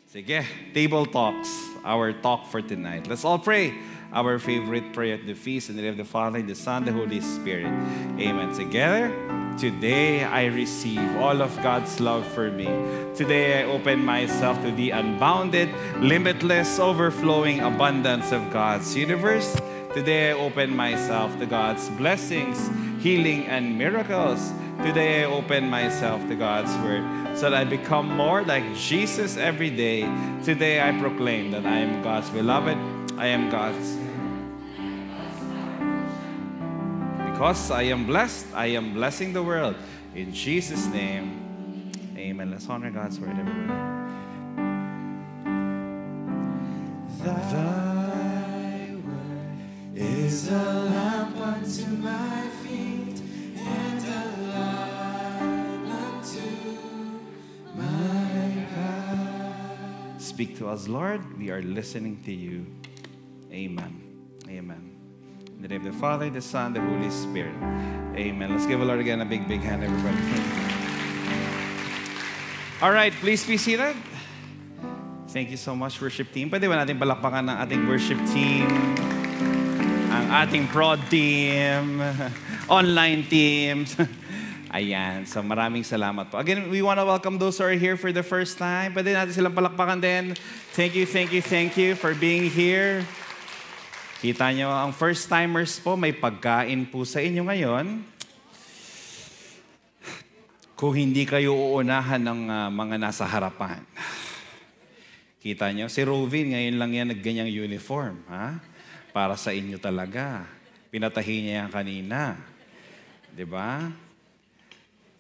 Sige, table talks, our talk for tonight. Let's all pray our favorite prayer at the feast in the name of the Father, the Son, the Holy Spirit. Amen. Together, today I receive all of God's love for me. Today I open myself to the unbounded, limitless, overflowing abundance of God's universe. Today I open myself to God's blessings, healing, and miracles. Today I open myself to God's word so that I become more like Jesus every day. Today I proclaim that I am God's beloved. I am God's. Because I am blessed, I am blessing the world. In Jesus' name, amen. Let's honor God's word, everybody. Thy word is a lamp unto my feet and a light unto my path. Speak to us, Lord. We are listening to you. Amen. Amen. In the name of the Father, the Son, the Holy Spirit. Amen. Let's give the Lord again a big, big hand, everybody. All right, please be seated. Thank you so much, worship team. Pwede ba natin palakpakan ng ating worship team, ang ating prod team, online teams. Ayan, so maraming salamat po. Again, we want to welcome those who are here for the first time. Pwede natin silang palakpakan din. Thank you for being here. Kita nyo, ang first-timers po, may pagkain po sa inyo ngayon. Kung hindi kayo uunahan ng mga nasa harapan. Kita nyo, si Rovin, ngayon lang yan nagganyang uniform. Ha? Para sa inyo talaga. Pinatahi niya yan kanina. Diba?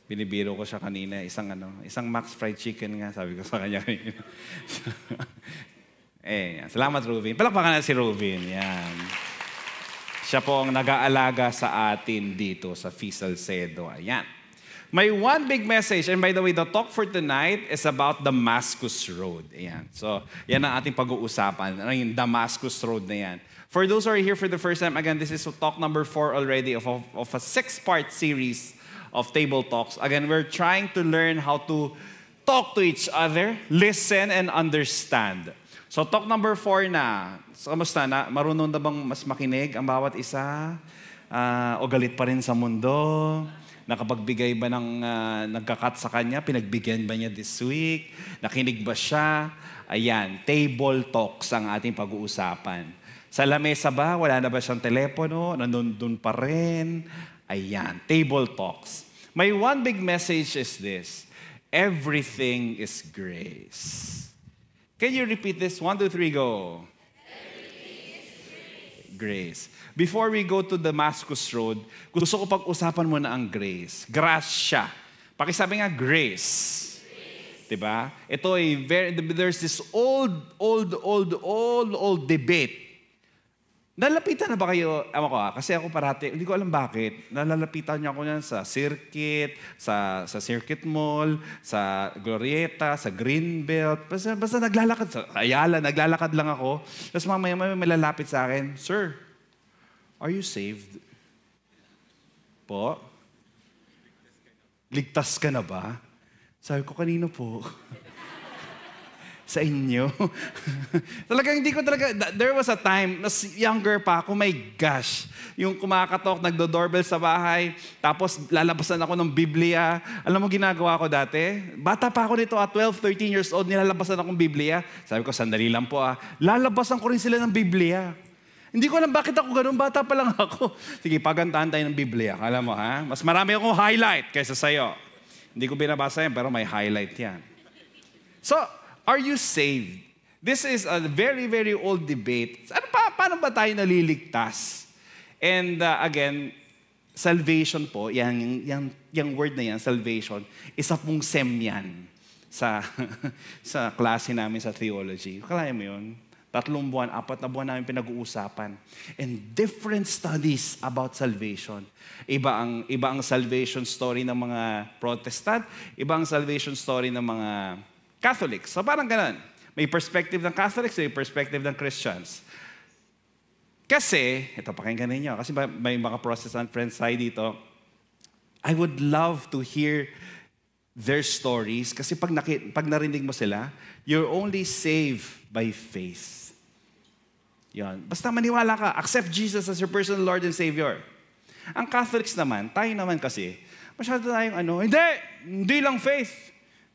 Binibiro ko siya kanina, isang Max Fried Chicken nga, sabi ko sa kanya kanina. Salamat, Rovin. Palakpakan na si Rovin. Yan. Siya po ang nag-aalaga sa atin dito sa Feast Salcedo. Ayan. May one big message. And by the way, the talk for tonight is about Damascus Road. Ayan. So, yan ang ating pag-uusapan. Yung Damascus Road na yan. For those who are here for the first time, again, this is talk number 4 already of a 6-part series of table talks. Again, we're trying to learn how to talk to each other, listen, and understand. So, talk number 4 na. So, kamusta na? Marunong na bang mas makinig ang bawat isa? O galit pa rin sa mundo? Nakapagbigay ba ng nagkakat sa kanya? Pinagbigyan ba niya this week? Nakinig ba siya? Ayan, table talks ang ating pag-uusapan. Sa lamesa ba? Wala na ba siyang telepono? Nandun pa rin? Ayan, table talks. My one big message is this. Everything is grace. Can you repeat this? 1, 2, 3, go. Grace. Before we go to Damascus Road, gusto ko pag-usapan mo na ang grace. Gracia. Pakisabi nga, grace. Diba? Ito ay there's this old debate. Nalalapitan na ba kayo? Kasi ako parati, hindi ko alam bakit. Nalalapitan niyo ako yan sa circuit, sa circuit mall, sa Glorieta, sa Greenbelt. Basta naglalakad. Sa Ayala, naglalakad lang ako. Tapos mamaya may lalapit sa akin, Sir, are you saved? Po? Ligtas ka na ba? Sabi ko, kanino po? Sa inyo. Talagang hindi ko talaga, there was a time, mas younger pa ako, my gosh, yung kumakatok, nagdo-doorbell sa bahay, tapos lalabasan ako ng Biblia. Alam mo ginagawa ko dati? Bata pa ako nito, 12, 13 years old, nilalabasan akong Biblia. Sabi ko, sandali lang po lalabasan ko rin sila ng Biblia. Hindi ko alam bakit ako ganun, bata pa lang ako. Sige, pagantahan tayo ng Biblia. Alam mo mas marami akong highlight kaysa sa'yo. Hindi ko binabasa yan, pero may highlight yan. So, are you saved? This is a very, very old debate. Paano ba tayo naliligtas? And again, salvation po, yung word na yan, salvation, isa pong SEM yan sa klase namin sa theology. Kalaya mo yun? 3 buwan, 4 na buwan namin pinag-uusapan. And different studies about salvation. Iba ang salvation story ng mga Protestant, iba ang salvation story ng mga Catholics. So parang ganun. May perspective ng Catholics, may perspective ng Christians. Kasi, ito pakinggan ninyo, kasi may mga Protestant friends tayo dito, I would love to hear their stories. Kasi pag narinig mo sila, you're only saved by faith. Yan. Basta maniwala ka, accept Jesus as your personal Lord and Savior. Ang Catholics naman, tayo naman kasi, masyado tayong hindi lang faith.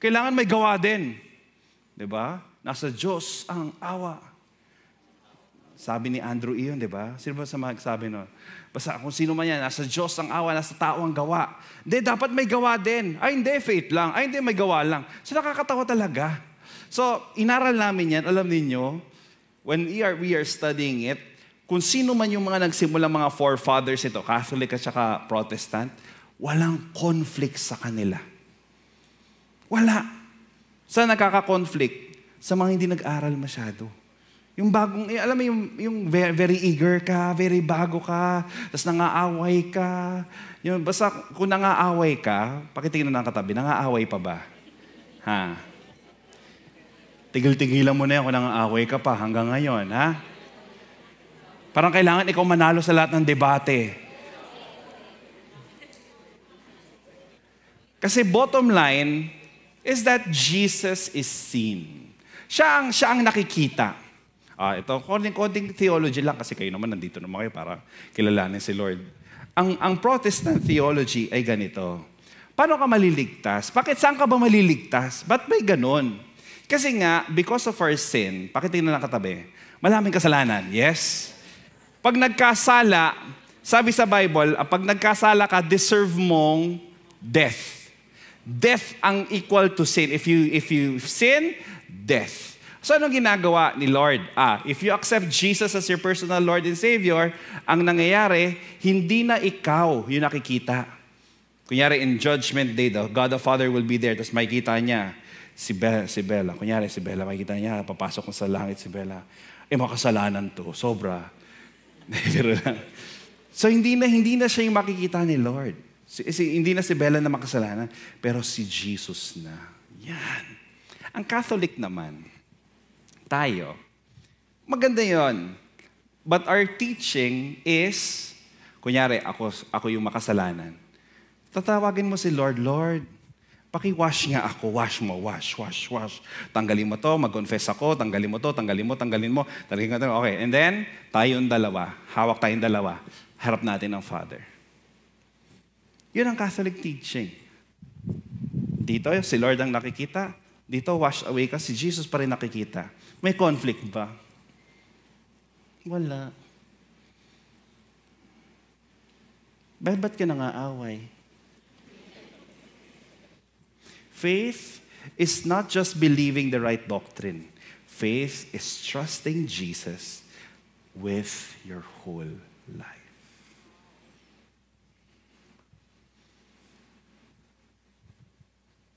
Kailangan may gawa din. Diba? Nasa Diyos ang awa. Sabi ni Andrew Iyon, diba? Sino ba sa magsabi nun? Basta kung sino man yan, nasa Diyos ang awa, nasa tao ang gawa. Hindi, dapat may gawa din. Ay, hindi, faith lang. Ay, hindi, may gawa lang. So, nakakatawa talaga. So, inaral namin yan, alam niyo, when we are studying it, kung sino man yung mga nagsimula mga forefathers ito, Catholic at saka Protestant, walang conflict sa kanila. Wala. Saan nakaka-conflict? Sa mga hindi nag-aral masyado. Yung bagong, alam mo yung very eager ka, very bago ka, tapos nangaaway ka. Yung, basta kung nangaaway ka, pakitingin na ng katabi, nangaaway pa ba? Ha? Tigil-tigilan mo na yan kung nangaaway ka pa hanggang ngayon, ha? Parang kailangan ikaw manalo sa lahat ng debate. Kasi bottom line is that Jesus is seen. Siya ang nakikita. Ito, konting theology lang kasi kayo naman nandito naman kayo para kilalanin si Lord. Ang Protestant theology ay ganito. Paano ka maliligtas? Bakit saan ka ba maliligtas? Ba't may ganon? Kasi nga, because of our sin, pakitingnan ng katabi, maraming kasalanan, yes? Pag nagkasala, sabi sa Bible, pag nagkasala ka, deserve mong death. Death ang equal to sin. If you sin, death. So anong ginagawa ni Lord? If you accept Jesus as your personal Lord and Savior, ang nangyayari, hindi na ikaw yung nakikita. Kunyari in Judgment Day, God the Father will be there, tapos makikita niya si Bella. Kunyari si Bella, makikita niya, papasok sa langit si Bella. Makasalanan to, sobra. So hindi na siya yung makikita ni Lord. Hindi na si Bella na makasalanan, pero si Jesus na. Yan. Ang Catholic naman, tayo, maganda yon. But our teaching is, kunyari, ako yung makasalanan. Tatawagin mo si Lord, Lord, paki-wash nga ako, wash mo, wash. Tanggalin mo to, mag-confess ako, tanggalin mo to, tanggalin mo. Okay, and then, tayong dalawa, hawak tayong dalawa, harap natin ang Father. Yun ang Catholic teaching. Dito, si Lord ang nakikita. Dito, wash away ka, si Jesus pa rin nakikita. May conflict ba? Wala. Ba't ka nangaaway? Faith is not just believing the right doctrine. Faith is trusting Jesus with your whole life.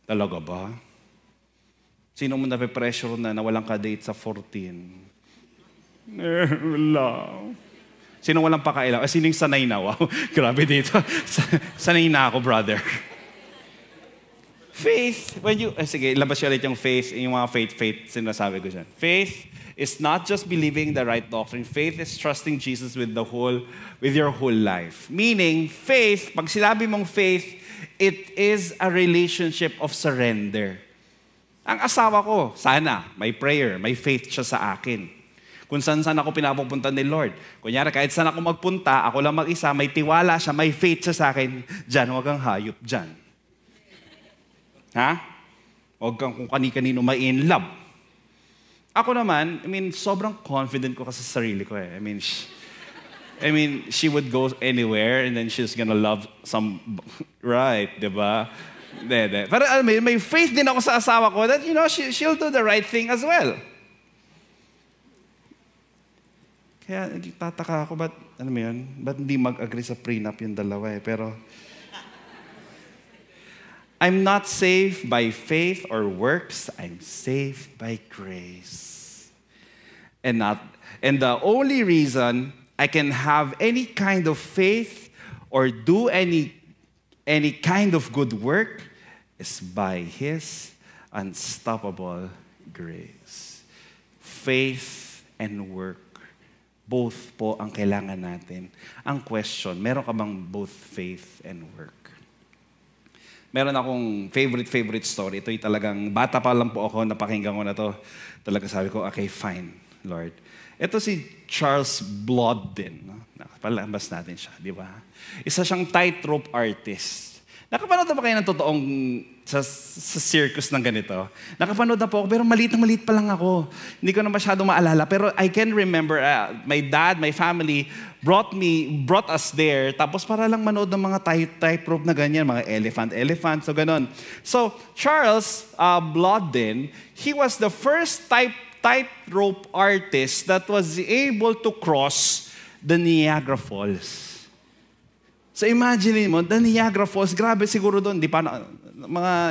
Talaga ba? Sino mo nape-pressure na walang ka-date sa 14? Wala. Sino walang pakailaw? Sino yung sanay na? Wow, grabe dito. Sanay na ako, brother. Faith, sige, labas siya ulit yung faith, yung mga faith, sinasabi ko dyan. Faith is not just believing the right doctrine. Faith is trusting Jesus with your whole life. Meaning, faith, pag sinabi mong faith, it is a relationship of surrender. Ang asawa ko, sana, may prayer, may faith siya sa akin. Kung saan ako pinapupunta ni Lord. Kunyari, kahit saan ako magpunta, ako lang mag-isa, may tiwala siya, may faith siya sa akin, dyan, huwag kang hayop dyan. Ha? Huwag kang kung kani-kanino may in love. Ako naman, sobrang confident ko kasi sa sarili ko eh. She would go anywhere and then she's gonna love some, right, diba? Pero may faith din ako sa asawa ko that, she'll do the right thing as well. Kaya nagtataka ako, ba't hindi mag-agree sa prenup yung dalawa eh. Pero, I'm not saved by faith or works, I'm saved by grace. And the only reason I can have any kind of faith or do any kind of good work is by His unstoppable grace. Faith and work, both po ang kailangan natin. Ang question, meron ka bang both faith and work? meron akong favorite story. Ito'y talagang, bata pa lang po ako, napakinggan ko na to. Talaga sabi ko, okay, fine, Lord. Ito si Charles Blondin. No? Palabas natin siya, di ba? Isa siyang tightrope artist. Nakapanood na ba kayo ng totoong sa circus ng ganito? Nakapanood na po ako, pero maliit pa lang ako. Hindi ko na masyadong maalala. Pero I can remember, my dad, my family, brought us there. Tapos para lang manood ng mga tightrope na ganyan, mga elephant, so ganon. So, Charles Blondin, he was the first tightrope artist that was able to cross the Niagara Falls. So imagine mo, the Niagara Falls, grabe siguro doon, di pa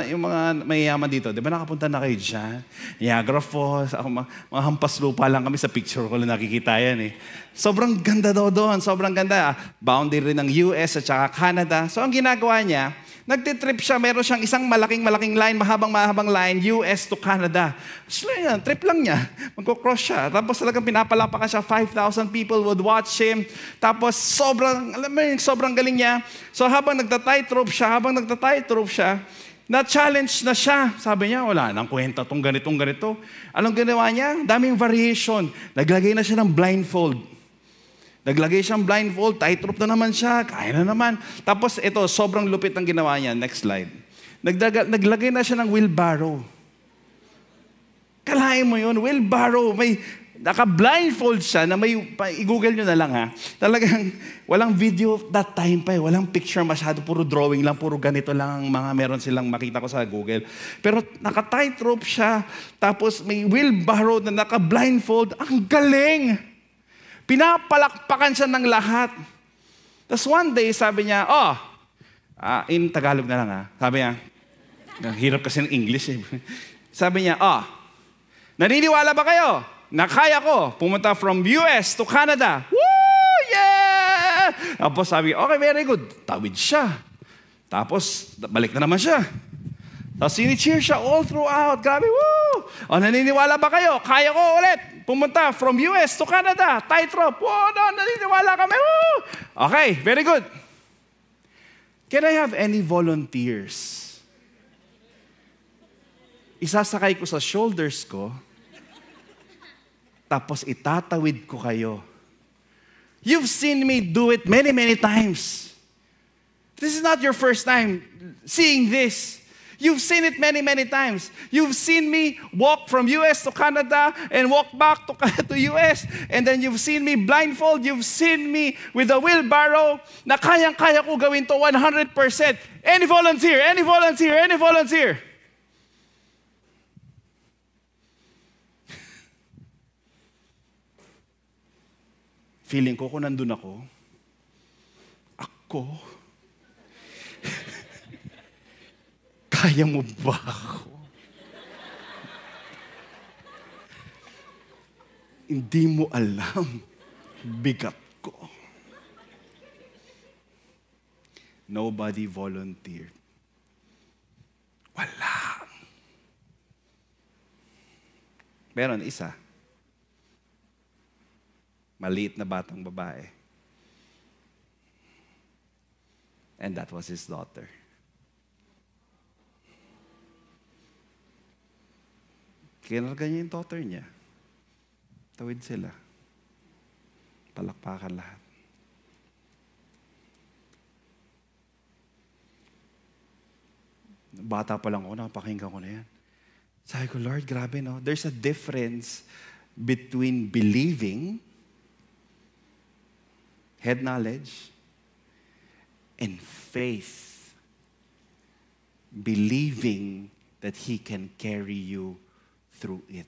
yung mga mayayaman dito, di ba nakapunta na kayo dyan? Niagara Falls, ako mga hampas lupa lang kami sa picture ko lang nakikita yan eh. Sobrang ganda daw doon, sobrang ganda. Boundary rin ng US at saka Canada. So ang ginagawa niya, nagtitrip siya, meron siyang isang malaking line, mahabang line, US to Canada. So yan, trip lang niya. Magkocross siya. Tapos talagang pinapalapakan siya, 5,000 people would watch him. Tapos sobrang galing niya. So habang nagta-tightrope siya, na-challenge na siya. Sabi niya, wala nang kwenta tong ganito. Anong ginawa niya? Daming variation. Naglagay na siya ng blindfold. Tightrope na naman siya, kaya na naman. Tapos ito, sobrang lupit ang ginawa niya. Next slide. Naglagay na siya ng wheelbarrow. Kalahin mo yun, wheelbarrow. May naka-blindfold siya na may, i-google nyo na lang ha. Talagang walang video that time pa eh. Walang picture masyado, puro drawing lang, puro ganito lang ang mga meron silang makita ko sa Google. Pero naka-tightrope siya, tapos may wheelbarrow na naka-blindfold. Ang galing! Pinapalakpakan siya ng lahat. Tapos one day, sabi niya, in Tagalog na lang sabi niya, hirap kasi ng English eh. Sabi niya, naniniwala ba kayo na kaya ko pumunta from US to Canada? Woo! Yeah! Tapos sabi, okay, very good. Tawid siya. Tapos, balik na naman siya. Tapos sini-cheer siya all throughout. Grabe, woo! Naniniwala ba kayo? Kaya ko ulit pumunta from US to Canada. Tightrope. Woo! Naniniwala kami. Woo! Okay, very good. Can I have any volunteers? Isasakay ko sa shoulders ko, tapos itatawid ko kayo. You've seen me do it many, many times. This is not your first time seeing this. You've seen it many, many times. You've seen me walk from US to Canada and walk back to US. And then you've seen me blindfold. You've seen me with a wheelbarrow na kayang-kaya ko gawin to 100%. Any volunteer? Any volunteer? Any volunteer? Feeling ko kung nandun ako, kaya mo ba ako? Hindi mo alam. Bigat ko. Nobody volunteered. Wala. Meron isa. Maliit na batang babae. And that was his daughter. Kinarga niya yung daughter niya. Tawid sila. Palakpakan lahat. Bata pa lang ako, napakinggan ko na yan. Sabi ko, Lord, grabe no. There's a difference between believing, head knowledge, and faith. Believing that He can carry you through it.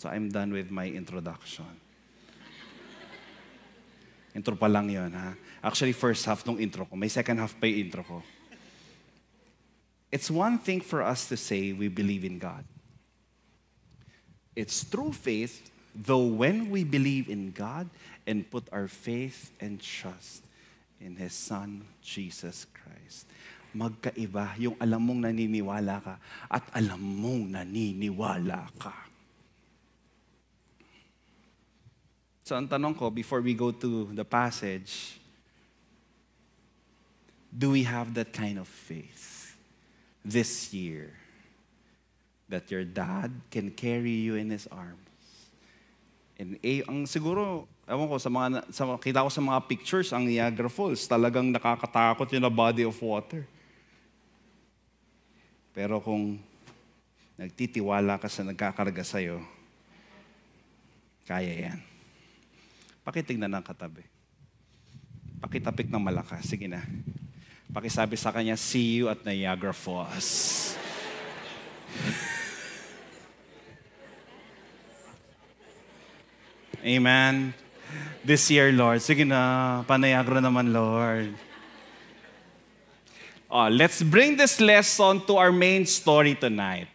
So I'm done with my introduction. Intro pa lang yun, ha? Actually, first half ng intro ko. May second half pa yung intro ko. It's one thing for us to say we believe in God. It's true faith, though when we believe in God and put our faith and trust in His Son, Jesus Christ. Magkaiba yung alam mong naniniwala ka at alam mong naniniwala ka. So ang tanong ko, before we go to the passage, do we have that kind of faith this year that your dad can carry you in his arms? And ang siguro, ewan ko, kita ko sa mga pictures, ang Niagara Falls, talagang nakakatakot yung body of water. Pero kung nagtitiwala ka sa nagkakarga sa'yo, kaya yan. Pakitignan ng katabi. Pakitapik ng malakas. Sige na. Pakisabi sa kanya, see you at Niagara Falls. Amen. This year, Lord. Sige na, pa-Niagara naman, Lord. Let's bring this lesson to our main story tonight.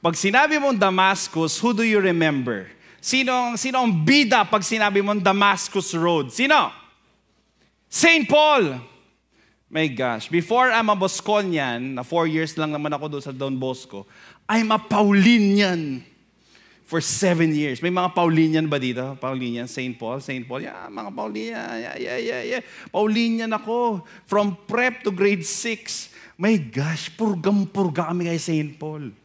Pag sinabi mong Damascus, who do you remember? Sino ang bida pag sinabi mong Damascus Road? Sino? St. Paul. My gosh. Before I'm a Bosconian, na 4 years lang naman ako doon sa Don Bosco, I'm a Paulinian for 7 years. May mga Paulinian ba dito? Paulinian, St. Paul, St. Paul. Yeah, mga Paulinian. Yeah. Paulinian ako. From prep to grade 6. My gosh, purgang-purga kami kay St. Paul.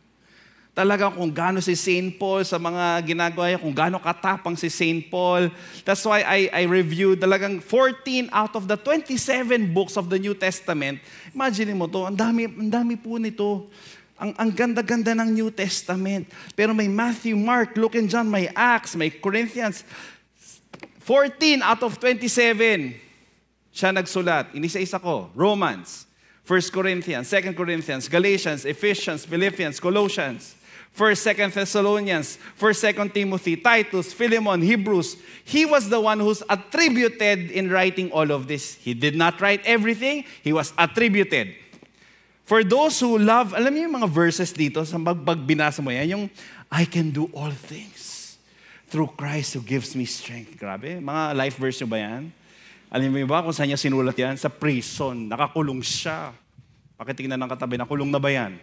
Talaga kung gaano si St. Paul sa mga ginagawa niya, kung gaano katapang si St. Paul. That's why I reviewed talagang 14 out of the 27 books of the New Testament. Imagine mo to, ang dami po nito. Ang ganda-ganda ng New Testament. Pero may Matthew, Mark, Luke, and John, may Acts, may Corinthians. 14 out of 27 siya nagsulat. Inisa-isa ko. Romans, 1 Corinthians, 2 Corinthians, Galatians, Ephesians, Philippians, Colossians, 1st, 2nd Thessalonians, 1st, 2nd Timothy, Titus, Philemon, Hebrews. He was the one who's attributed in writing all of this. He did not write everything. He was attributed. For those who love, alam niyo yung mga verses dito, sa binasa mo yan, yung I can do all things through Christ who gives me strength. Grabe, mga life verse nyo ba yan? Alam mo ba kung saan niya sinulat yan? Sa prison, nakakulong siya. Pakitingnan ng katabi, nakulong na ba yan?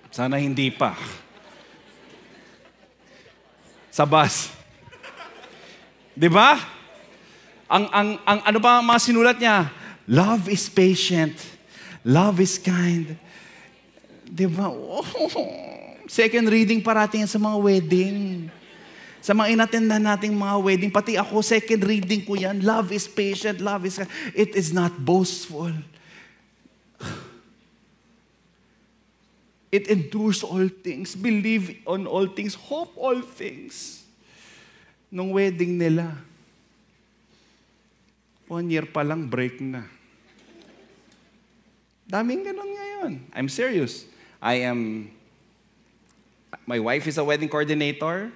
Sana hindi pa. Sa bus. 'Di ba? Ang ano pa ang mga sinulat niya? Love is patient. Love is kind. 'Di ba? Oh, second reading parating sa mga wedding. Sa mga inatendan nating mga wedding, pati ako, second reading ko yan. Love is patient, love is kind. It is not boastful. It endures all things, believe on all things, hope all things. Nung wedding nila, 1 year pa lang, break na. Daming ganun ngayon. I'm serious. My wife is a wedding coordinator.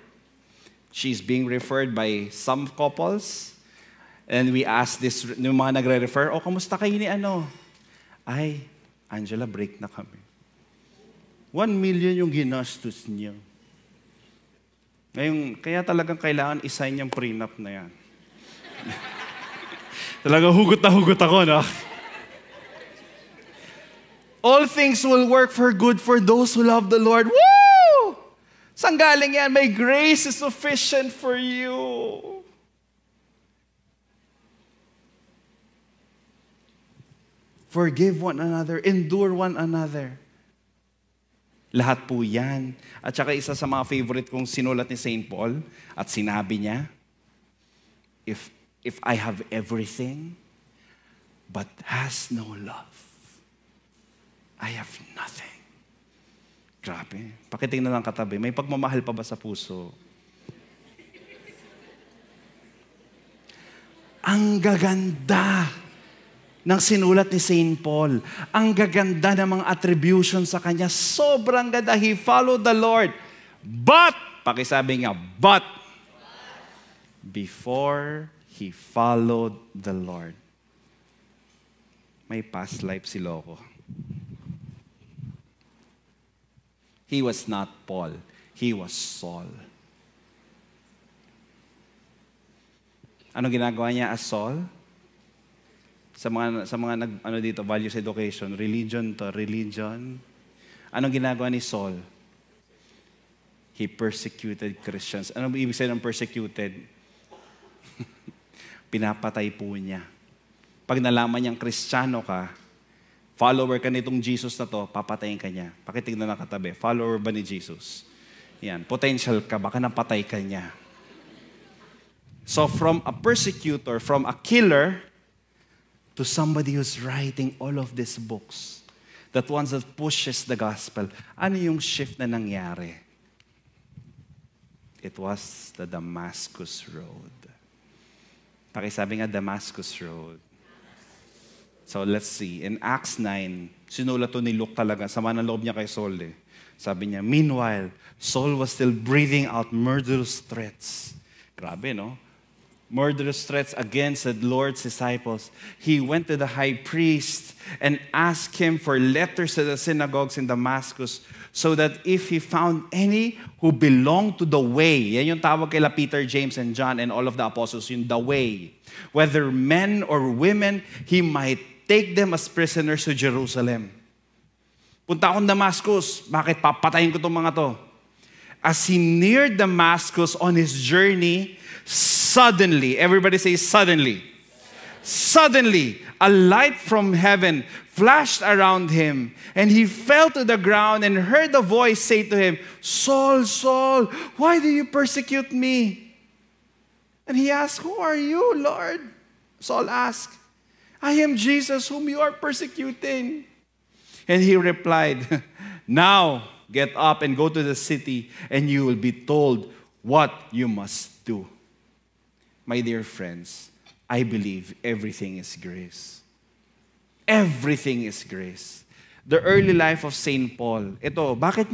She's being referred by some couples. And we asked this, yung mga nagre-refer, kamusta kayo ni ano? Ay, Angela, break na kami. 1 million yung ginastos niya. Ngayon, kaya talagang kailangan isign yung prenup na yan. Talagang hugot na hugot ako, no? All things will work for good for those who love the Lord. Woo! Saan galing yan? My grace is sufficient for you. Forgive one another. Endure one another. Lahat po yan. At saka isa sa mga favorite kong sinulat ni St. Paul at sinabi niya, if I have everything but has no love, I have nothing. Grabe. Pakitingnan ng katabi, may pagmamahal pa ba sa puso? Ang gaganda ng sinulat ni St. Paul. Ang gaganda ng mga attribution sa kanya. Sobrang ganda. He followed the Lord. But, pakisabi nga, but, before he followed the Lord, may past life si Loco. He was not Paul. He was Saul. Ano ginagawa niya as Saul? Sa mga dito, values education, religion to religion. Anong ginagawa ni Saul? He persecuted Christians. Ano ba ibig sabihin ng persecuted? Pinapatay po niya. Pag nalaman niyang Kristiyano ka, follower ka nitong Jesus na to, papatayin ka niya. Pakitignan na katabi, follower ba ni Jesus? Yan, potential ka, baka napatay ka niya. So from a persecutor, from a killer, to somebody who's writing all of these books, that ones that pushes the gospel, ano yung shift na nangyari? It was the Damascus Road. Pakisabi nga, Damascus Road. So let's see. In Acts 9, sinulat to ni Luke talaga. Sama ng loob niya kay Saul eh. Sabi niya, meanwhile, Saul was still breathing out murderous threats. Grabe, no? Murderous threats against the Lord's disciples. He went to the high priest and asked him for letters to the synagogues in Damascus so that if he found any who belonged to the way, yan yung tawag kay Peter, James, and John, and all of the apostles, yung the way, whether men or women, he might take them as prisoners to Jerusalem. Punta akong Damascus. Bakit? Papatayin ko itong mga to. As he neared Damascus on his journey, suddenly, everybody say suddenly. Suddenly, a light from heaven flashed around him, and he fell to the ground and heard a voice say to him, Saul, Saul, why do you persecute me? And he asked, who are you, Lord? Saul asked, I am Jesus whom you are persecuting. And he replied, now get up and go to the city, and you will be told what you must do. My dear friends, I believe everything is grace. Everything is grace. The early life of St. Paul. Ito, bakit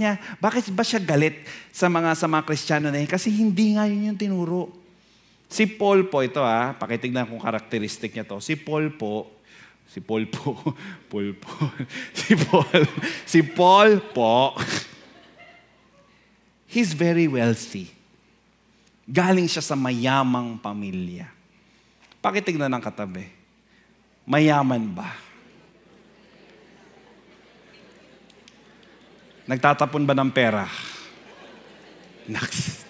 ba siya galit sa mga Kristiyano na yun? Kasi hindi nga yun yung tinuro. Si Paul po, ito pakitignan kung karakteristik niya to. Si Paul po, he's very wealthy. Galing siya sa mayamang pamilya. Pakitignan ng katabi. Mayaman ba? Nagtatapon ba ng pera? Next.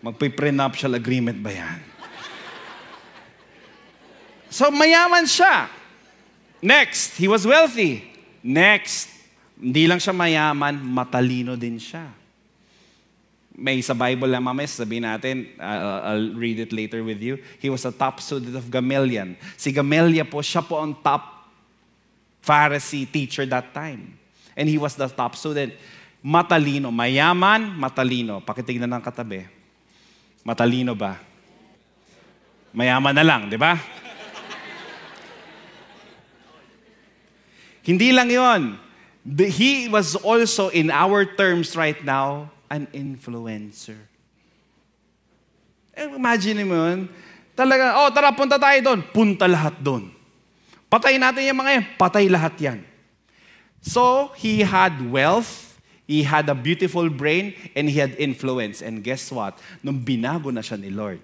Magpi-prenuptial agreement ba yan? So, mayaman siya. Next, he was wealthy. Next, hindi lang siya mayaman, matalino din siya. May sa Bible lang mamaya, sabihin natin, I'll read it later with you. He was a top student of Gamaliel. Si Gamaliel po, siya po ang top Pharisee teacher that time. And he was the top student. Matalino. Mayaman, matalino. Pakitignan ng katabi. Matalino ba? Mayaman na lang, di ba? Hindi lang yon. He was also, in our terms right now, an influencer. Imagine mo yun. Talaga, tara, punta tayo doon. Punta lahat doon. Patayin natin yung mga yan. Patay lahat yan. So, he had wealth, he had a beautiful brain, and he had influence. And guess what? Nung binago na siya ni Lord,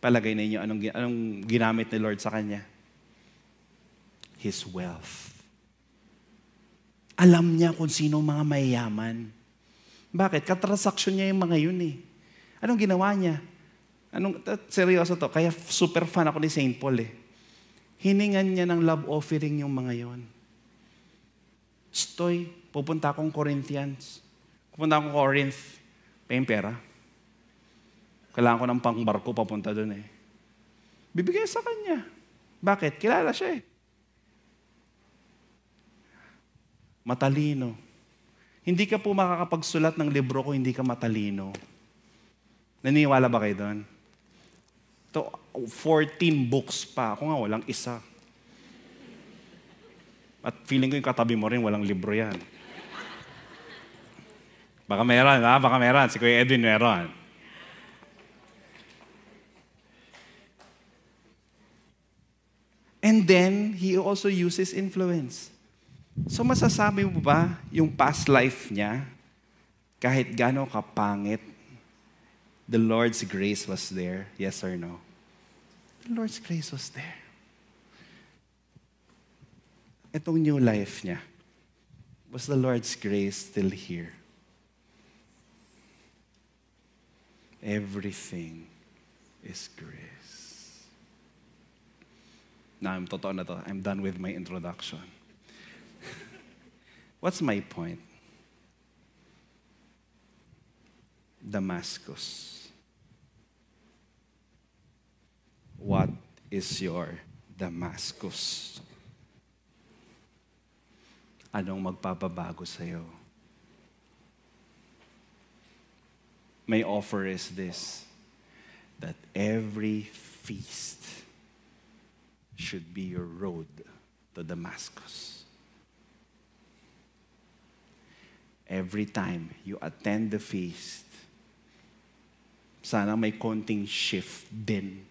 palagay ninyo, anong ginamit ni Lord sa kanya? His wealth. Alam niya kung sino mga mayayaman. Bakit? Katransaksyon niya yung mga yun eh. Anong ginawa niya? Seryoso to. Kaya super fan ako ni St. Paul eh. Hiningan niya ng love offering yung mga yon. Stoy, pupunta akong Corinthians. Pupunta akong Corinth. Paying pera. Kailangan ko ng pangbarko papunta doon eh. Bibigay sa kanya. Bakit? Kilala siya eh. Matalino. Hindi ka po makakapagsulat ng libro kung hindi ka matalino. Naniniwala ba kayo doon? Ito, 14 books pa. Ako nga, walang isa. At feeling ko yung katabi mo rin, walang libro yan. Baka meron, ha? Baka meron. Si Kuya Edwin meron. And then, he also uses influence. So masasabi mo ba yung past life niya, kahit gano'ng kapangit, the Lord's grace was there? Yes or no? The Lord's grace was there. Itong new life niya, Was the Lord's grace still here? Everything is grace. Now, totoo na to. I'm done with my introduction. What's my point? Damascus. What is your Damascus? Anong magpapabago sa'yo? My offer is this, that every feast should be your road to Damascus. Every time you attend the feast, sana may konting shift din.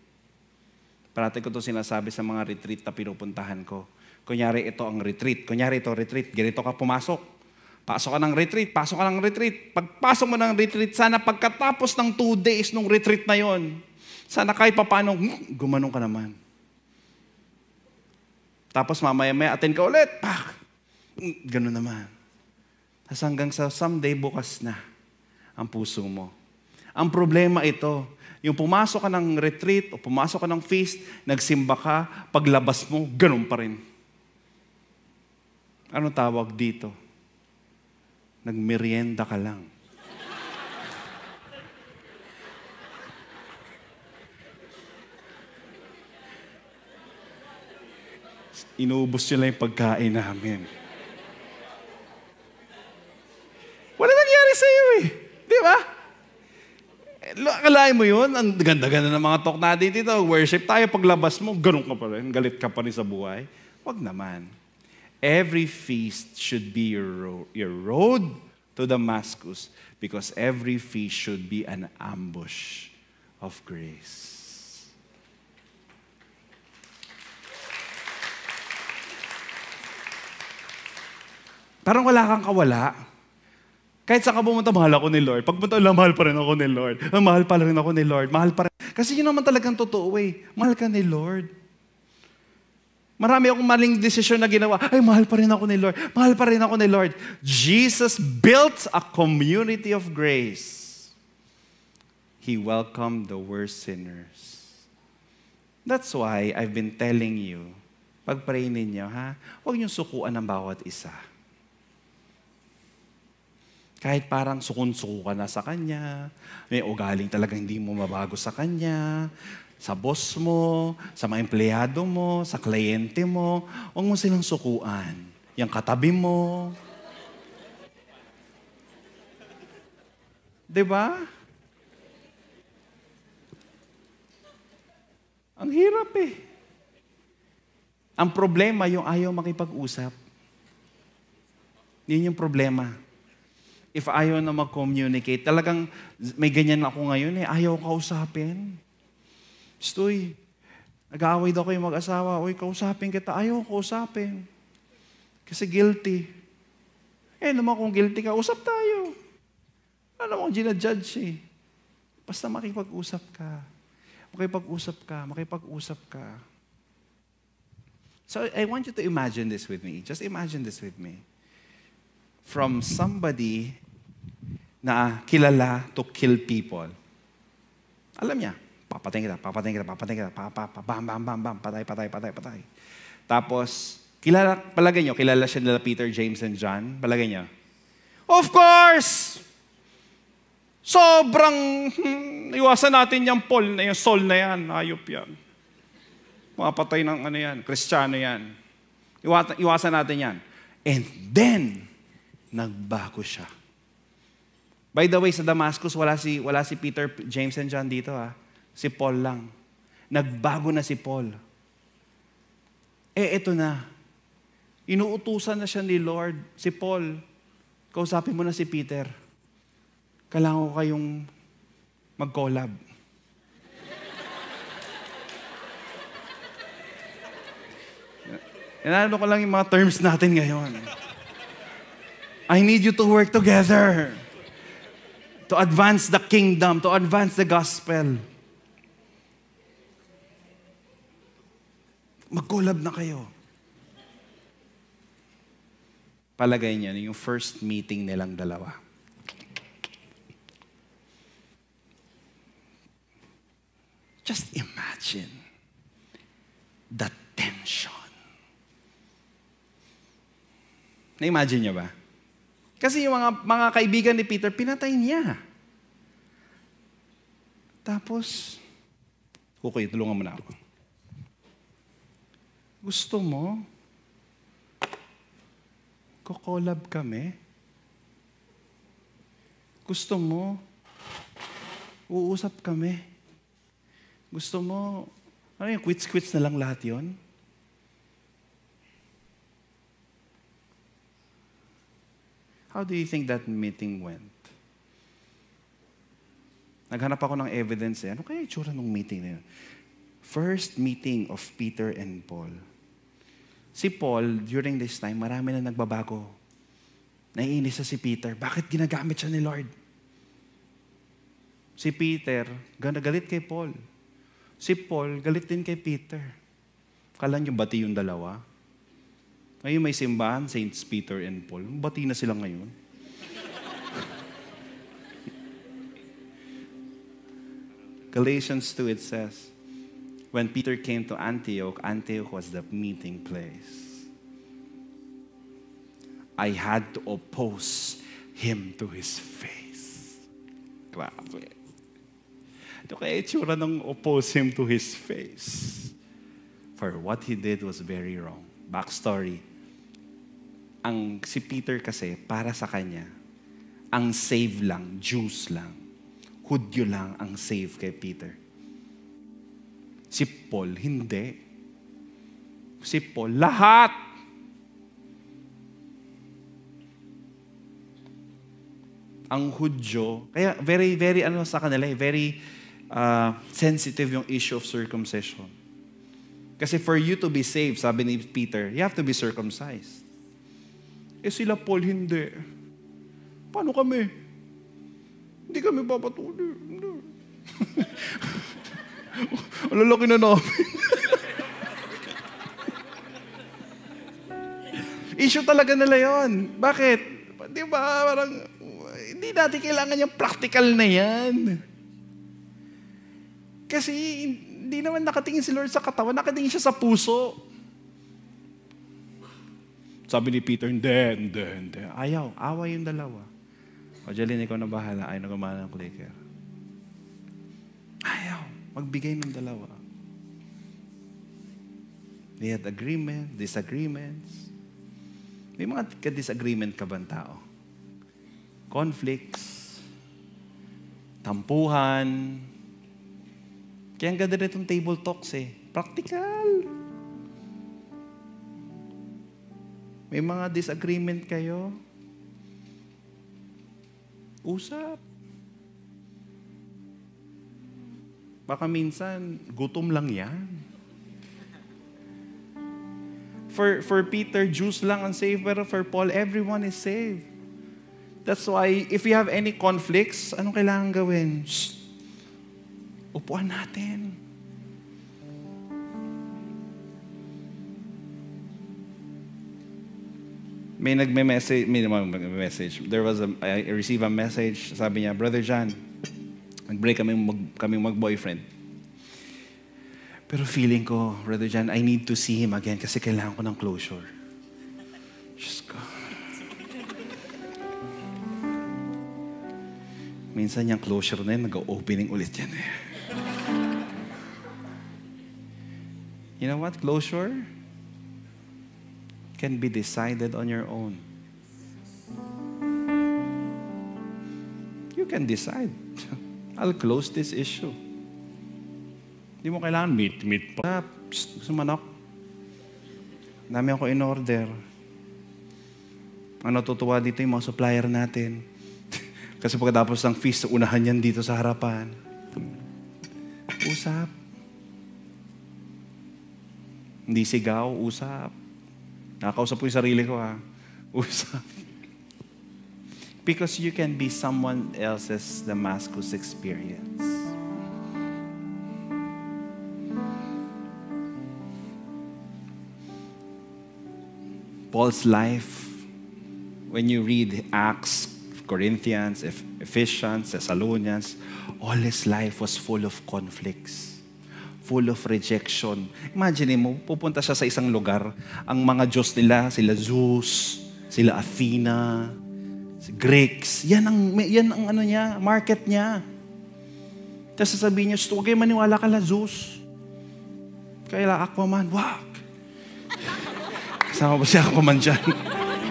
Parati ko ito sinasabi sa mga retreat na pinupuntahan ko. Kunyari ito ang retreat. Kunyari ito retreat. Ganito ka pumasok. Pasok ka ng retreat. Pasok ka ng retreat. Pagpasok mo ng retreat, sana pagkatapos ng 2 days ng retreat na yon, sana kahit paano, gumanong ka naman. Tapos mamaya-maya, attend ka ulit. Pak! Ganun naman. Tapos hanggang sa someday, bukas na ang puso mo. Ang problema ito, yung pumasok ka ng retreat o pumasok ka ng feast, nagsimba ka, paglabas mo, ganun pa rin. Ano tawag dito? Nagmerienda ka lang. Inuubos nila yung pagkain namin. Wala nangyari sa iyo eh. Di ba? Akalain mo yun? Ang ganda-ganda ng mga talk natin dito. Worship tayo, paglabas mo, ganun ka pa rin. Galit ka pa rin sa buhay. Wag naman. Every feast should be your road to Damascus, because every feast should be an ambush of grace. Parang wala kang kawala. Kahit saan ka pumunta, mahal ako ni Lord. Pag punta, mahal pa rin ako ni Lord. Mahal pa rin ako ni Lord. Mahal pa rin. Kasi yun naman talagang totoo eh. Mahal ka ni Lord. Marami akong maling desisyon na ginawa. Ay, mahal pa rin ako ni Lord. Mahal pa rin ako ni Lord. Jesus built a community of grace. He welcomed the worst sinners. That's why I've been telling you, pag-pray ninyo, huwag niyong sukuan ng bawat isa. Kahit parang sukun-suko ka na sa Kanya, may ugaling talaga hindi mo mabago sa Kanya, sa boss mo, sa mga empleyado mo, sa kliyente mo, huwag mo silang sukuan. Yung katabi mo. Diba? Ang hirap eh. Ang problema, yung ayaw makipag-usap. Yun yung problema. If ayaw na mag-communicate, talagang may ganyan ako ngayon eh, ayaw kausapin. Stoy, nag-aaway daw kayo mag-asawa. Uy, kausapin kita. Ayaw kausapin. Kasi guilty. Naman kung guilty ka, usap tayo. Ano mo, ginajudge eh. Basta makipag-usap ka. Makipag-usap ka. So, I want you to imagine this with me. Just imagine this with me. From somebody na kilala to kill people. Alam niya, papatayin kita, bam, patay. Tapos, palagay nyo, kilala siya nila Peter, James, and John? Palagay nyo? Of course! Sobrang, iwasan natin yung Paul na yung Saul na yan, ayop yan. Mga patay ng Kristiyano yan. Iwasan natin yan. And then, nagbago siya. By the way, sa Damascus, wala si Peter, James, and John dito. Si Paul lang. Nagbago na si Paul. Eto na. Inuutusan na siya ni Lord. Si Paul, kausapin mo na si Peter. Kailangan ko kayong mag-collab. Inano ko lang yung mga terms natin ngayon. I need you to work together to advance the kingdom, to advance the gospel. Mag-collab na kayo. Palagay niyo, yung first meeting nilang dalawa. Just imagine the tension. Na-imagine niyo ba? Kasi yung mga kaibigan ni Peter, pinatay niya. Tapos, okay, tulungan mo na ako. Gusto mo? Kukolab kami? Gusto mo? Uusap kami? Gusto mo? Ano yung quits-quits na lang lahat yon? How do you think that meeting went? Naghanap ako ng evidence eh. Ano kaya itsura ng meeting na yun? First meeting of Peter and Paul. Si Paul, during this time, marami na nagbabago. Naiinis na si Peter. Bakit ginagamit siya ni Lord? Si Peter, galit kay Paul. Si Paul, galit din kay Peter. Kala niyo bati yung dalawa? Ngayon may simbahan, Saints Peter and Paul. Bati na sila ngayon. Galatians 2, it says, when Peter came to Antioch, Antioch was the meeting place. I had to oppose him to his face. Grabe. Ito kaya itsura ng oppose him to his face. For what he did was very wrong. Backstory. Si Peter kasi, para sa kanya, ang save lang, Jews lang. Hudyo lang ang save kay Peter. Si Paul, hindi. Si Paul, lahat. Ang Hudyo, kaya very, very, sa kanila, very sensitive yung issue of circumcision. Kasi for you to be saved, sabi ni Peter, you have to be circumcised. Eh sila Paul, hindi. Paano kami? Hindi kami papatuloy. Ang lalaki na namin. Issue talaga nila yon. Bakit? Di ba, parang, hindi natin kailangan yung practical na yan. Kasi, hindi naman nakatingin si Lord sa katawan, nakatingin siya sa puso. Sabi ni Peter, hindi. Ayaw, away yung dalawa. O, Jeline, ikaw na bahala. Ayaw na gumana ng clicker. Ayaw, magbigay ng dalawa. They had agreement, disagreements. May mga ka-disagreement ka bang tao? Conflicts, tampuhan. Kaya ang ganda na itong table talks eh. Practical. May mga disagreement kayo. Usap. Baka minsan, gutom lang yan. For Peter, Jews lang ang saved, pero for Paul, everyone is saved. That's why, if you have any conflicts, anong kailangan gawin? Shh. Upuan natin. May nagme-message. I received a message. Sabi niya, Brother John, nag-break kami mag-boyfriend. Pero feeling ko, Brother John, I need to see him again kasi kailangan ko ng closure. Diyos ko. Minsan yung closure na yun, nag-opening ulit yan eh. You know what? Closure can be decided on your own. You can decide. I'll close this issue. Hindi mo kailangan meet pa. Gusto manok. Dami ako in-order. Ang natutuwa dito yung mga supplier natin. Kasi pagkatapos ng feast, unahan yan dito sa harapan. Usap. Hindi sigaw, usap. Nakakausap ko yung sarili ko ha. Usap. Because you can be someone else's Damascus experience. Paul's life when you read Acts, Corinthians, Ephesians, Thessalonians, all his life was full of conflicts, full of rejection. Imagine mo, pupunta siya sa isang lugar, ang mga Diyos nila, sila Zeus, sila Athena, Greeks, yan ang ano niya, market niya. Tapos sasabihin niya, huwag kayo maniwala ka la Zeus. Kaya Aquaman, wag. Kasama ba si Aquaman dyan?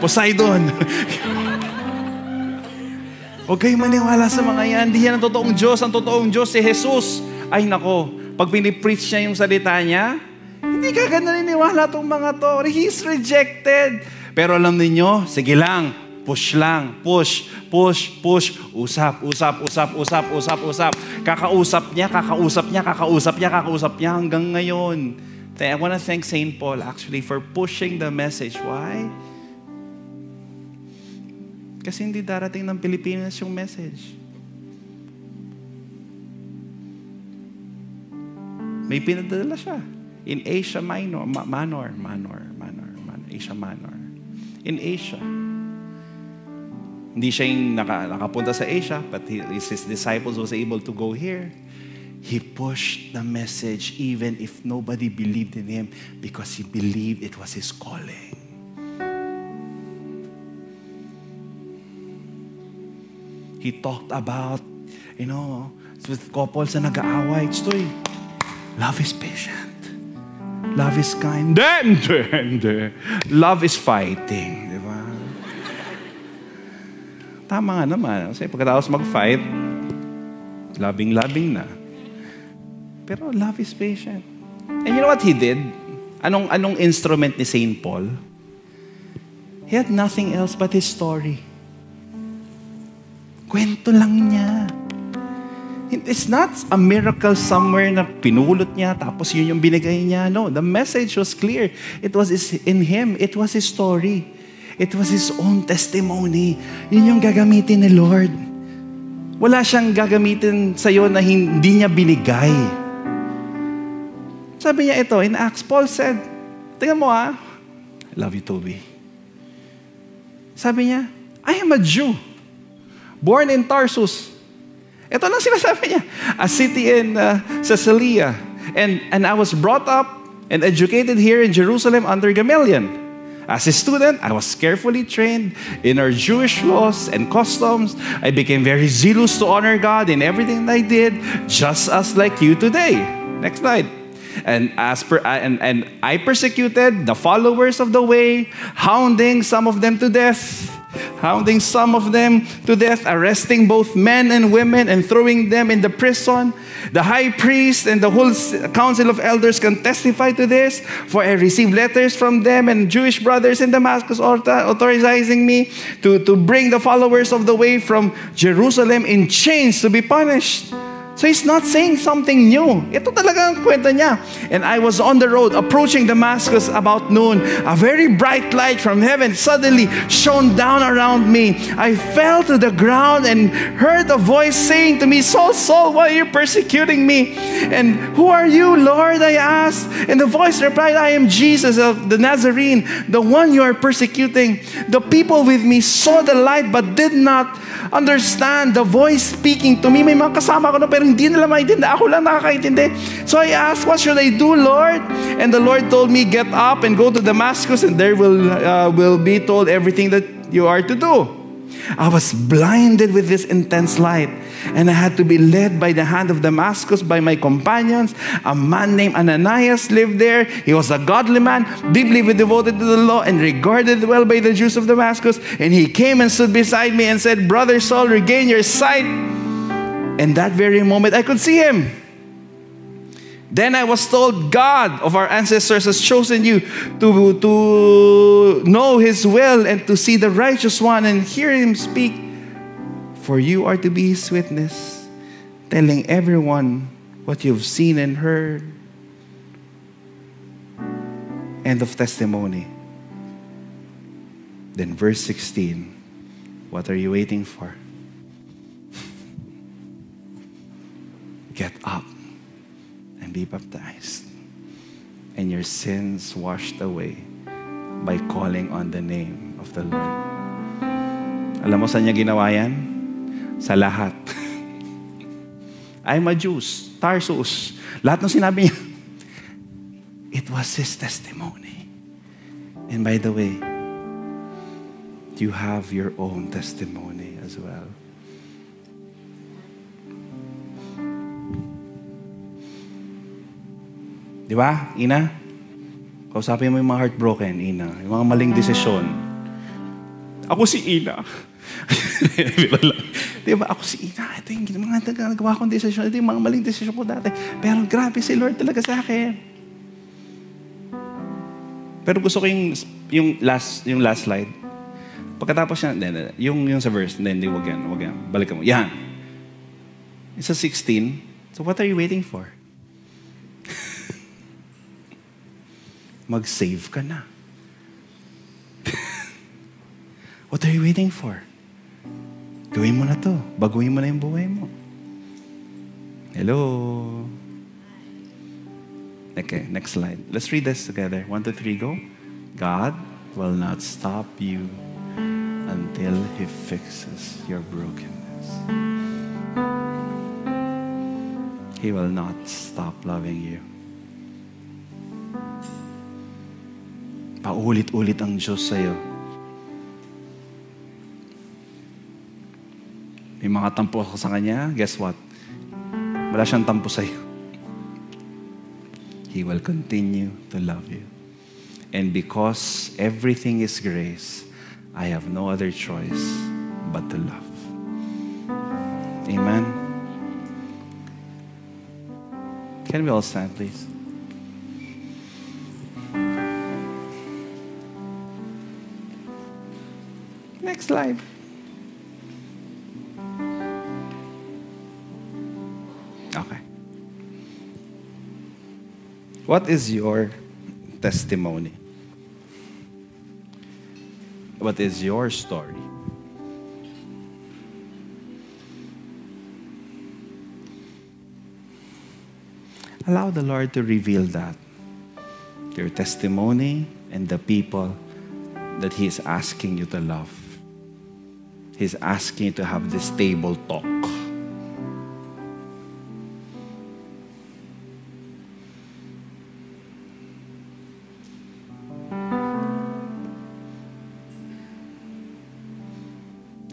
Poseidon. Huwag kayo maniwala sa mga yan. Hindi yan ang totoong Diyos. Ang totoong Diyos si Jesus. Ay nako, pag pinipreach niya yung salita niya, hindi ka naniniwala itong mga to. He's rejected. Pero alam niyo, sige lang, push lang, push. Usap. Kakausap niya hanggang ngayon. I want to thank St. Paul actually for pushing the message. Why? Kasi hindi darating ng Pilipinas yung message. May pinadala siya. In Asia Minor. Asia Minor. In Asia. Hindi siya yung nakapunta sa Asia, but his disciples was able to go here. He pushed the message even if nobody believed in him because he believed it was his calling. He talked about, with couples na nag-aaway. Love is patient. Love is kind. Love is fighting. Di ba? Tama nga naman. Kasi pagkatapos mag-fight, loving na. Pero love is patient. And you know what he did? Anong instrument ni St. Paul? He had nothing else but his story. Kwento lang niya. It's not a miracle somewhere na pinulot niya tapos yun yung binigay niya. No, the message was clear. It was in him. It was his story. It was his own testimony. Yun yung gagamitin ni Lord. Wala siyang gagamitin sa'yo na hindi niya binigay. Sabi niya ito, in Acts, Paul said, tingnan mo I love you, Toby. Sabi niya, I am a Jew, born in Tarsus. Ito lang sinasabi niya. A city in Caesarea. And I was brought up and educated here in Jerusalem under Gamaliel. As a student, I was carefully trained in our Jewish laws and customs. I became very zealous to honor God in everything I did, just as like you today. Next slide. And I persecuted the followers of the way, hounding some of them to death, arresting both men and women and throwing them in the prison. The high priest and the whole council of elders can testify to this, for I received letters from them and Jewish brothers in Damascus authorizing me to bring the followers of the way from Jerusalem in chains to be punished. So he's not saying something new. Ito talaga ang kwento niya. And I was on the road approaching Damascus about noon. A very bright light from heaven suddenly shone down around me. I fell to the ground and heard a voice saying to me, Saul, Saul, why are you persecuting me? And who are you, Lord? I asked. And the voice replied, I am Jesus of the Nazarene, the one you are persecuting. The people with me saw the light but did not understand the voice speaking to me. May mga kasama ko na pero hindi nila maintindihan. Ako lang nakakaintindi. So I asked, what should I do, Lord? And the Lord told me, get up and go to Damascus and there will be told everything that you are to do. I was blinded with this intense light, and I had to be led by the hand of Damascus by my companions. A man named Ananias lived there. He was a godly man, deeply devoted to the law and regarded well by the Jews of Damascus. And he came and stood beside me and said, Brother Saul, regain your sight. And that very moment, I could see him. Then I was told, God of our ancestors has chosen you to know His will and to see the righteous one and hear Him speak. For you are to be His witness, telling everyone what you've seen and heard. End of testimony. Then verse 16, what are you waiting for? Get up and be baptized, and your sins washed away by calling on the name of the Lord. Alam mo saan niya ginawa yan? Sa lahat. I'm a Jews, Tarsus. Lahat ng sinabi niya, it was his testimony. And by the way, you have your own testimony as well. Di ba, Ina? Kausapin mo yung mga heartbroken, Ina. Yung mga maling desisyon. Ako si Ina. Di ba? Ako si Ina. Ito yung mga nagawa kong desisyon. Ito yung mga maling desisyon ko dati. Pero grabe si Lord talaga sa akin. Pero gusto ko yung last slide. Pagkatapos niya, yung sa verse, hindi, wag yan. Balikan mo. Yan. It's a 16. So what are you waiting for? Mag-save ka na. What are you waiting for? Gawin mo na to. Baguhin mo na yung buhay mo. Hello? Okay, next slide. Let's read this together. 1, 2, 3, go. God will not stop you until He fixes your brokenness. He will not stop loving you. Paulit-ulit ang Diyos sa'yo. May mga tampo ka sa Kanya, guess what? Wala siyang tampo sa'yo. He will continue to love you. And because everything is grace, I have no other choice but to love. Amen? Can we all stand, please? Next slide. Okay. What is your testimony? What is your story? Allow the Lord to reveal that. Your testimony and the people that He is asking you to love. He's asking you to have this table talk.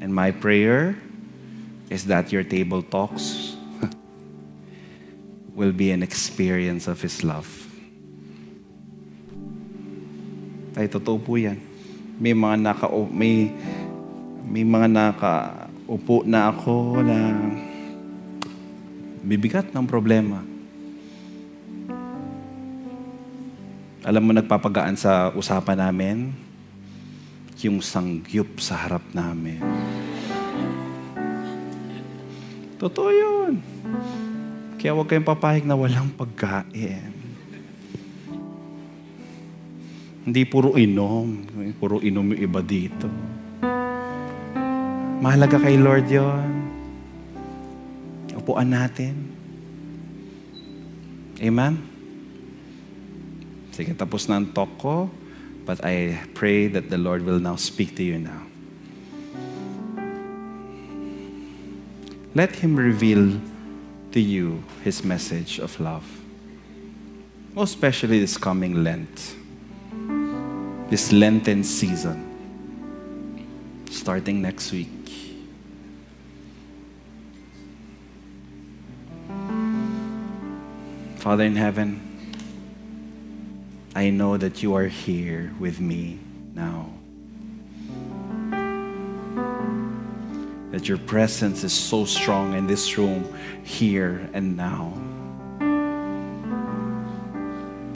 And my prayer is that your table talks will be an experience of His love. Ay, totoo po yan. May mga nakaupo na ako na bibigat ng problema. Alam mo, nagpapagaan sa usapan namin, yung sangyup sa harap namin. Totoo yun. Kaya huwag kayong papahig na walang pagkain. Hindi puro inom. Puro inom yung iba dito. Mahalaga kay Lord yon. Upuan natin. Amen? Sige, tapos na ang talk ko. But I pray that the Lord will now speak to you now. Let Him reveal to you His message of love. Most especially this coming Lent. This Lenten season. Starting next week. Father in heaven, I know that you are here with me now. That your presence is so strong in this room, here and now.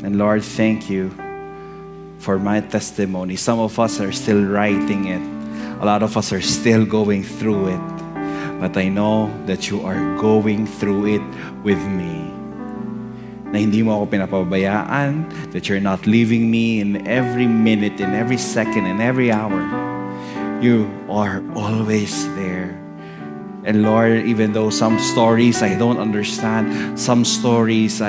And Lord, thank you for my testimony. Some of us are still writing it. A lot of us are still going through it. But I know that you are going through it with me. Na hindi mo ako pinapabayaan, that you're not leaving me in every minute, in every second, in every hour. You are always there. And Lord, even though some stories I don't understand, some stories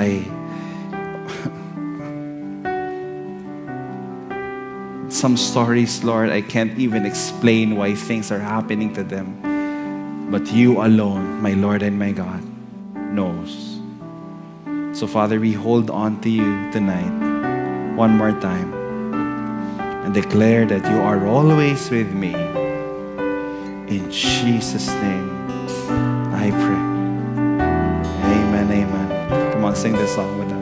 Some stories, Lord, I can't even explain why things are happening to them. But you alone, my Lord and my God, knows. So, Father, we hold on to you tonight one more time and declare that you are always with me. In Jesus' name, I pray. Amen, amen. Come on, sing this song with us.